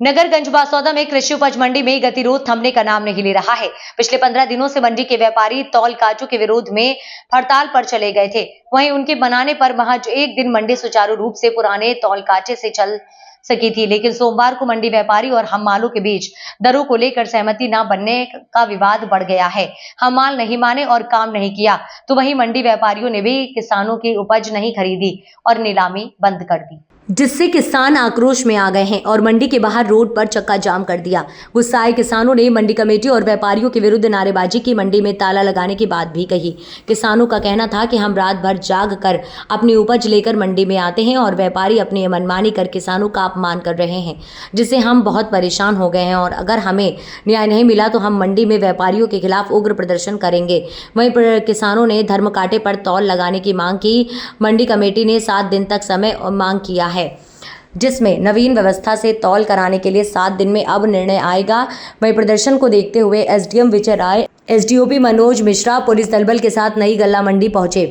नगर गंजबासौदा में कृषि उपज मंडी में गतिरोध थमने का नाम नहीं ले रहा है। पिछले 15 दिनों से मंडी के व्यापारी तौल कांचों के विरोध में हड़ताल पर चले गए थे। वहीं उनके बनाने पर महज एक दिन मंडी सुचारू रूप से पुराने तौल कांचे से चल सकी थी, लेकिन सोमवार को मंडी व्यापारी और हम्मालों के बीच दरों को लेकर सहमति न बनने का विवाद बढ़ गया है। हम्माल नहीं माने और काम नहीं किया तो वहीं मंडी व्यापारियों ने भी किसानों की उपज नहीं खरीदी और नीलामी बंद कर दी, जिससे किसान आक्रोश में आ गए हैं और मंडी के बाहर रोड पर चक्का जाम कर दिया। गुस्साए किसानों ने मंडी कमेटी और व्यापारियों के विरुद्ध नारेबाजी की, मंडी में ताला लगाने की बात भी कही। किसानों का कहना था कि हम रात भर जाग कर अपनी उपज लेकर मंडी में आते हैं और व्यापारी अपनी मनमानी कर किसानों का अपमान कर रहे हैं, जिससे हम बहुत परेशान हो गए हैं और अगर हमें न्याय नहीं मिला तो हम मंडी में व्यापारियों के खिलाफ उग्र प्रदर्शन करेंगे। वहीं किसानों ने धर्म कांटे पर तौल लगाने की मांग की। मंडी कमेटी ने 7 दिन तक समय मांग किया है, जिसमें नवीन व्यवस्था से तौल कराने के लिए 7 दिन में अब निर्णय आएगा। वहीं प्रदर्शन को देखते हुए एसडीएम विजय राय, एसडीओपी मनोज मिश्रा पुलिस दलबल के साथ नई गल्ला मंडी पहुंचे।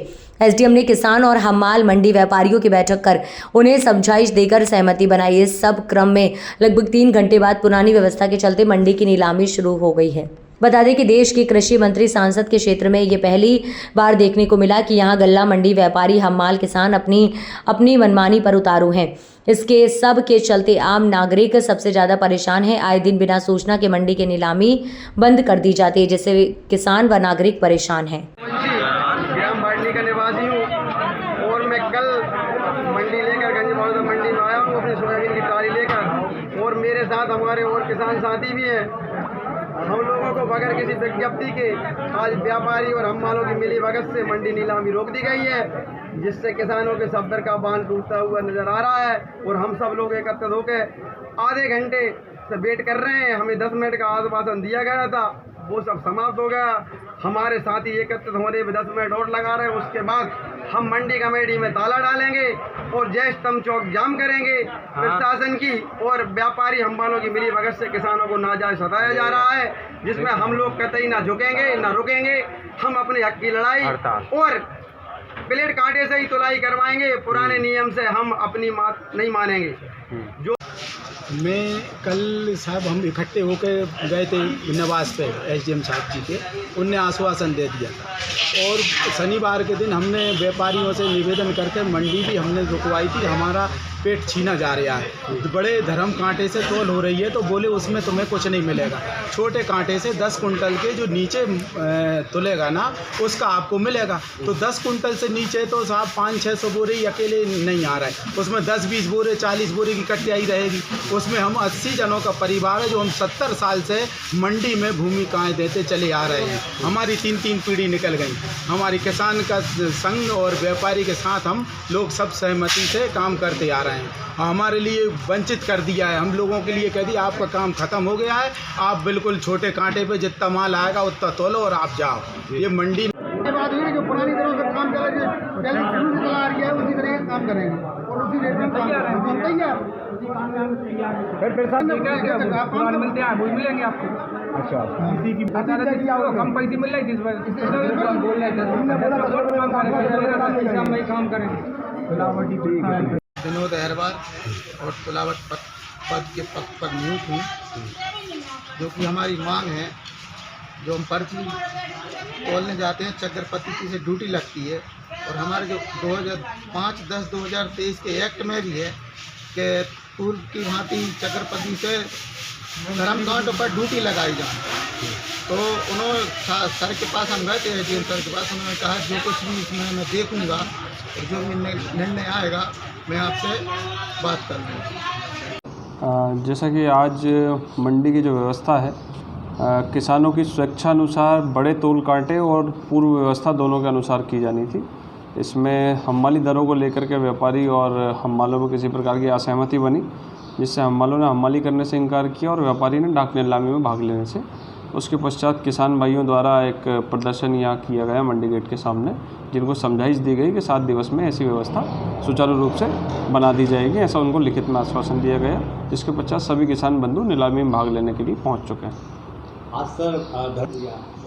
एसडीएम ने किसान और हम्माल मंडी व्यापारियों की बैठक कर उन्हें समझाइश देकर सहमति बनाई। इस सब क्रम में लगभग 3 घंटे बाद पुरानी व्यवस्था के चलते मंडी की नीलामी शुरू हो गई है। बता दें कि देश के कृषि मंत्री सांसद के क्षेत्र में ये पहली बार देखने को मिला कि यहाँ गल्ला मंडी व्यापारी हम्माल किसान अपनी मनमानी पर उतारू हैं। इसके सब के चलते आम नागरिक सबसे ज्यादा परेशान है। आए दिन बिना सूचना के मंडी की नीलामी बंद कर दी जाती है, जिससे किसान व नागरिक परेशान हैं। ग्राम बाटली का निवासी हूँ और मैं कल मंडी लेकर गंजबासौदा मंडी में आया हूँ अपनी सोयाबीन की ट्राली लेकर, और मेरे साथ हमारे और किसान साथी भी हैं। हम लोगों को बगैर किसी विज्ञप्ति के आज व्यापारी और हम्मालों की मिली भगत से मंडी नीलामी रोक दी गई है, जिससे किसानों के सब्र का बांध टूटता हुआ नजर आ रहा है। और हम सब लोग एकत्रित होकर आधे घंटे से वेट कर रहे हैं। हमें 10 मिनट का आश्वासन दिया गया था, वो सब समाप्त हो गया। हमारे साथी एकत्रित होने में 10 मिनट और लगा रहे हैं। उसके बाद हम मंडी कमेटी में ताला डालेंगे और जय स्तंभ चौक जाम करेंगे। प्रशासन की और व्यापारी हम्मालों की मिली भगत से किसानों को नाजायज सताया जा रहा है, जिसमें हम लोग कतई ना झुकेंगे ना रुकेंगे। हम अपने हक की लड़ाई और प्लेट कांटे से ही तुलाई करवाएंगे। पुराने नियम से हम अपनी बात नहीं मानेंगे। जो मैं कल साहब हम इकट्ठे होकर गए थे नवाज पे एसडीएम साहब जी के, उनने आश्वासन दे दिया था। और शनिवार के दिन हमने व्यापारियों से निवेदन करके मंडी भी हमने रुकवाई थी। हमारा पेट छीना जा रहा है। बड़े धर्म कांटे से तौल हो रही है तो बोले उसमें तुम्हें कुछ नहीं मिलेगा। छोटे कांटे से 10 कुंटल के जो नीचे तुलेगा ना उसका आपको मिलेगा। तो 10 कुंटल से नीचे तो साहब 500-600 बोरे ही अकेले नहीं आ रहा है। उसमें 10-20 बोरे 40 बोरे की कटियाई रहेगी। उसमें हम 80 जनों का परिवार है जो हम 70 साल से मंडी में भूमिकाएँ देते चले आ रहे हैं। हमारी 3 पीढ़ी निकल गई। हमारी किसान का संघ और व्यापारी के साथ हम लोग सब सहमति से काम करते आ रहे हैं। हमारे लिए वंचित कर दिया है। हम लोगों के लिए कह दिया आपका काम खत्म हो गया है, आप बिल्कुल छोटे कांटे पे जितना माल आएगा उतना तोलो और आप जाओ। ये मंडी बात हुई जो पुरानी तरह से काम चला आ रही है उसी तरह काम करेंगे और उसी रेट में तैयार। फिर मिलते हैं वही मिलेंगे आपको। अच्छा, किसी की कम पैसे मिल रही थी बोल रहे थे काम करेंगे। विनोद अहरवाल और तुलावत पद के पक्ष पर नियुक्त हूँ। जो कि हमारी मांग है, जो हम पर्ची तोलने जाते हैं चक्रपति से ड्यूटी लगती है, और हमारे जो 2005-10-2023 के एक्ट में भी है कि पूर्व की भांति चक्रपति से धर्म कांटों पर ड्यूटी लगाई जाए। तो उन्होंने सर के पास हम गए थे, एसडीएम सर के पास। उन्होंने कहा जो कुछ भी इसमें मैं देखूँगा और जो भी निर्णय आएगा मैं आपसे बात कर लूँगा। जैसा कि आज मंडी की जो व्यवस्था है, किसानों की स्वेच्छानुसार बड़े तौल कांटे और पूर्व व्यवस्था दोनों के अनुसार की जानी थी। इसमें हम्माली दरों को लेकर के व्यापारी और हम्मालों में किसी प्रकार की असहमति बनी, जिससे हम्मालों ने हम्माली करने से इनकार किया और व्यापारी ने डाक नीलामी में भाग लेने से। उसके पश्चात किसान भाइयों द्वारा एक प्रदर्शन यहाँ किया गया मंडी गेट के सामने, जिनको समझाइश दी गई कि 7 दिवस में ऐसी व्यवस्था सुचारू रूप से बना दी जाएगी। ऐसा उनको लिखित में आश्वासन दिया गया, जिसके पश्चात सभी किसान बंधु नीलामी में भाग लेने के लिए पहुँच चुके हैं।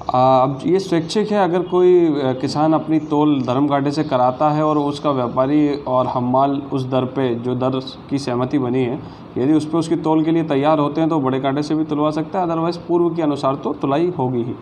अब ये स्वैच्छिक है। अगर कोई किसान अपनी तौल धर्म कांटे से कराता है और उसका व्यापारी और हम्माल उस दर पे जो दर की सहमति बनी है, यदि उस पर उसकी तौल के लिए तैयार होते हैं तो बड़े कांटे से भी तुलवा सकता है, अदरवाइज़ पूर्व के अनुसार तो तुलाई होगी ही।